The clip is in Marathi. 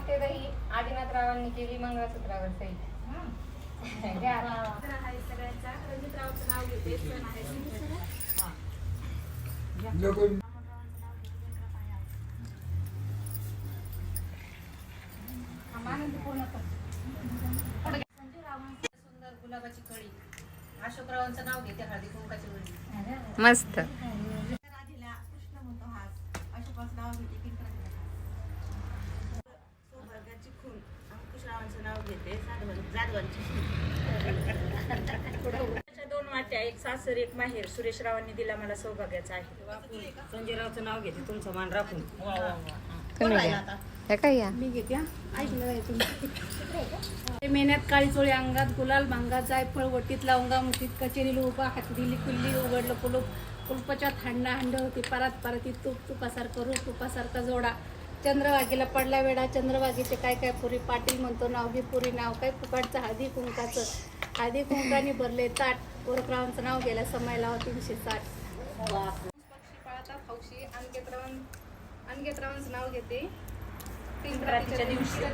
नमस्ते दही आदिनाथरावांनी केली मंगळसूत्रावर सही. घ्या. सगळ्यांचा रणजितरावचं नाव घेते. सण आहे. सुंदर गुलाबाची कळी. अशोकरावांचं नाव घेते. हळदी कुंकाची वेळी मस्त. राधीला कृष्ण म्हणतो हास. अशोकाचं नाव घेते. सौभाग्याची खून. अंकुशरावांचं नाव घेते. जाधवांची दोन वाट्या, एक सासर एक माहेर. सुरेशरावांनी दिला मला सौभाग्याचा आहे. संजयरावचं नाव घेते. तुमचा मान राखून. काय या मी घेते. ऐकलं आहे तुम्ही. मेहनत काळी चोळी अंगात गुलाल भांगा जायफळ वटीत लावंगा मुठीत कचेरी उभा हाती दिली कुल्ली उघडलं कुलपाच्या हांडा हांड होती परात परती तूप तुपासारखं रूप तुपासारखा जोडा. चंद्रवागीला पडला वेळा चंद्रवागीचे काय काय पुरी पाटील म्हणतो नाव घे पुरी नाव काय फुकाटचं हळदी कुंकाने भरले ताट. गोरखरावांचं नाव गेलं समय लावा 360. पक्षी पाळतात हौशी. अनगेतरावांचं नाव घेते. 3 रात्रीच्या दिवशी